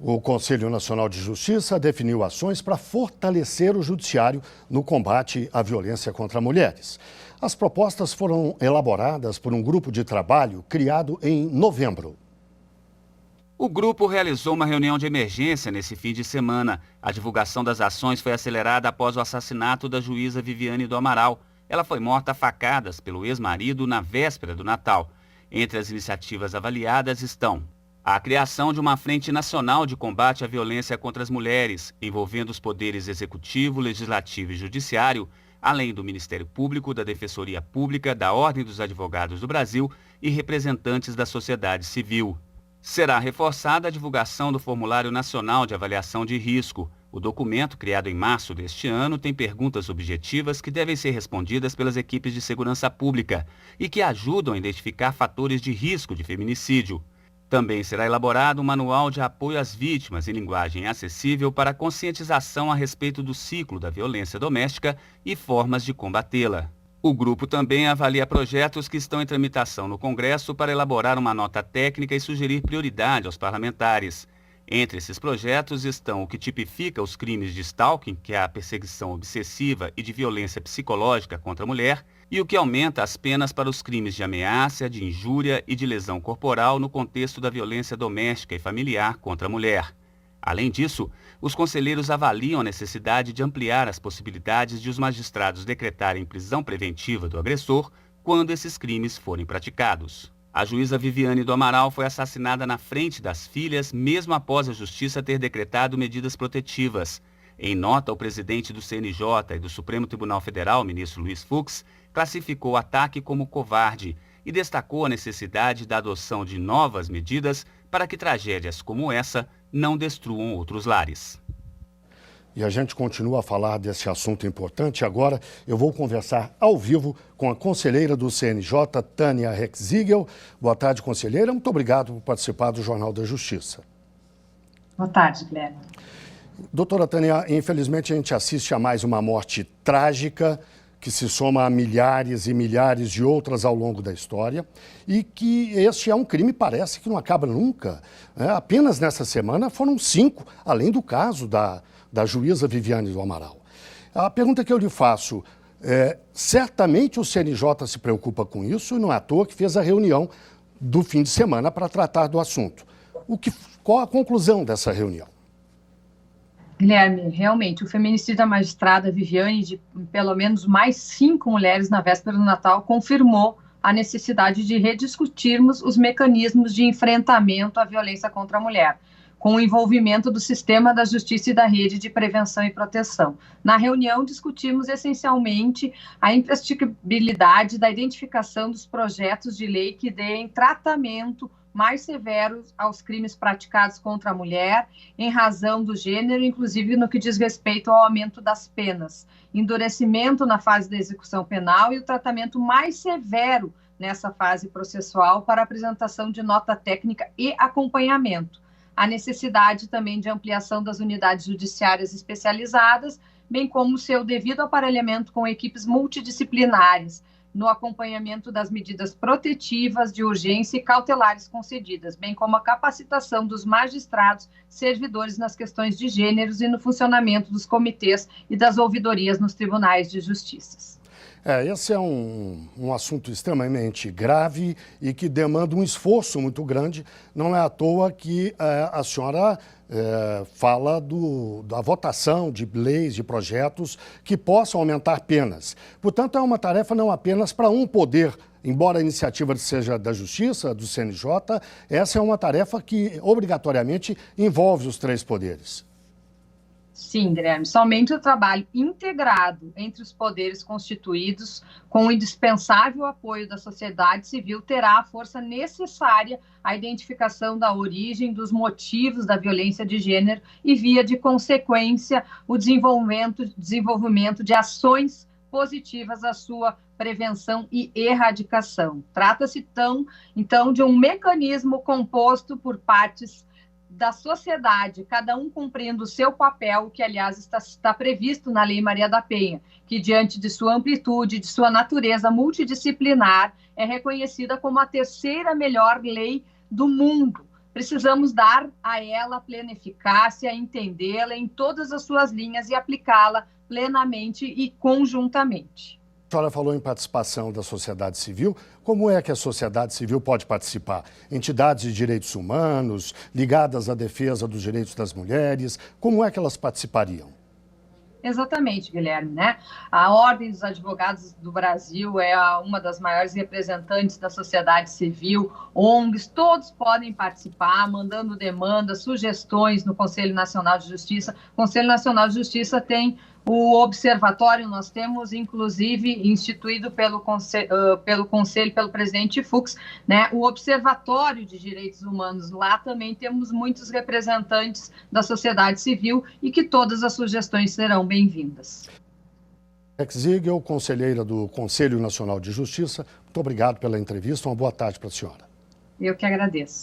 O Conselho Nacional de Justiça definiu ações para fortalecer o judiciário no combate à violência contra mulheres. As propostas foram elaboradas por um grupo de trabalho criado em novembro. O grupo realizou uma reunião de emergência nesse fim de semana. A divulgação das ações foi acelerada após o assassinato da juíza Viviane do Amaral. Ela foi morta a facadas pelo ex-marido na véspera do Natal. Entre as iniciativas avaliadas estão a criação de uma frente nacional de combate à violência contra as mulheres, envolvendo os poderes executivo, legislativo e judiciário, além do Ministério Público, da Defensoria Pública, da Ordem dos Advogados do Brasil e representantes da sociedade civil. Será reforçada a divulgação do Formulário Nacional de Avaliação de Risco. O documento, criado em março deste ano, tem perguntas objetivas que devem ser respondidas pelas equipes de segurança pública e que ajudam a identificar fatores de risco de feminicídio. Também será elaborado um manual de apoio às vítimas em linguagem acessível para conscientização a respeito do ciclo da violência doméstica e formas de combatê-la. O grupo também avalia projetos que estão em tramitação no Congresso para elaborar uma nota técnica e sugerir prioridade aos parlamentares. Entre esses projetos estão o que tipifica os crimes de stalking, que é a perseguição obsessiva e de violência psicológica contra a mulher, e o que aumenta as penas para os crimes de ameaça, de injúria e de lesão corporal no contexto da violência doméstica e familiar contra a mulher. Além disso, os conselheiros avaliam a necessidade de ampliar as possibilidades de os magistrados decretarem prisão preventiva do agressor quando esses crimes forem praticados. A juíza Viviane do Amaral foi assassinada na frente das filhas, mesmo após a Justiça ter decretado medidas protetivas. Em nota, o presidente do CNJ e do Supremo Tribunal Federal, ministro Luiz Fux, classificou o ataque como covarde e destacou a necessidade da adoção de novas medidas para que tragédias como essa não destruam outros lares. E a gente continua a falar desse assunto importante. Agora eu vou conversar ao vivo com a conselheira do CNJ, Tânia Rexigel. Boa tarde, conselheira. Muito obrigado por participar do Jornal da Justiça. Boa tarde, Guilherme. Doutora Tânia, infelizmente a gente assiste a mais uma morte trágica que se soma a milhares e milhares de outras ao longo da história e que este é um crime, parece que não acaba nunca. Apenas nessa semana foram 5, além do caso da juíza Viviane do Amaral. A pergunta que eu lhe faço certamente o CNJ se preocupa com isso e não é à toa que fez a reunião do fim de semana para tratar do assunto. Qual a conclusão dessa reunião? Guilherme, realmente, o feminicídio da magistrada Viviane, de pelo menos mais 5 mulheres na véspera do Natal, confirmou a necessidade de rediscutirmos os mecanismos de enfrentamento à violência contra a mulher, com o envolvimento do sistema da justiça e da rede de prevenção e proteção. Na reunião, discutimos essencialmente a imprescritibilidade da identificação dos projetos de lei que deem tratamento mais severos aos crimes praticados contra a mulher, em razão do gênero, inclusive no que diz respeito ao aumento das penas, endurecimento na fase da execução penal e o tratamento mais severo nessa fase processual para apresentação de nota técnica e acompanhamento. A necessidade também de ampliação das unidades judiciárias especializadas, bem como seu devido aparelhamento com equipes multidisciplinares, no acompanhamento das medidas protetivas de urgência e cautelares concedidas, bem como a capacitação dos magistrados servidores nas questões de gêneros e no funcionamento dos comitês e das ouvidorias nos tribunais de justiça. Esse é um assunto extremamente grave e que demanda um esforço muito grande. Não é à toa que a senhora fala da votação de leis, de projetos que possam aumentar penas. Portanto, é uma tarefa não apenas para um poder, embora a iniciativa seja da Justiça, do CNJ, essa é uma tarefa que obrigatoriamente envolve os 3 poderes. Sim, Guilherme, somente o trabalho integrado entre os poderes constituídos, com o indispensável apoio da sociedade civil, terá a força necessária à identificação da origem, dos motivos da violência de gênero e, via de consequência, o desenvolvimento de ações positivas à sua prevenção e erradicação. Trata-se, então, de um mecanismo composto por partes da sociedade, cada um cumprindo o seu papel, que, aliás, está previsto na Lei Maria da Penha, que, diante de sua amplitude, de sua natureza multidisciplinar, é reconhecida como a 3ª melhor lei do mundo, precisamos dar a ela plena eficácia, entendê-la em todas as suas linhas e aplicá-la plenamente e conjuntamente. A senhora falou em participação da sociedade civil. Como é que a sociedade civil pode participar? Entidades de direitos humanos, ligadas à defesa dos direitos das mulheres, como é que elas participariam? Exatamente, Guilherme, né? A Ordem dos Advogados do Brasil é uma das maiores representantes da sociedade civil, ONGs, todos podem participar, mandando demandas, sugestões no Conselho Nacional de Justiça. O Conselho Nacional de Justiça tem o observatório, nós temos, inclusive, instituído pelo Conselho, pelo presidente Fux, né, o Observatório de Direitos Humanos. Lá também temos muitos representantes da sociedade civil e que todas as sugestões serão bem-vindas. Ziegel, conselheira do Conselho Nacional de Justiça, muito obrigado pela entrevista. Uma boa tarde para a senhora. Eu que agradeço.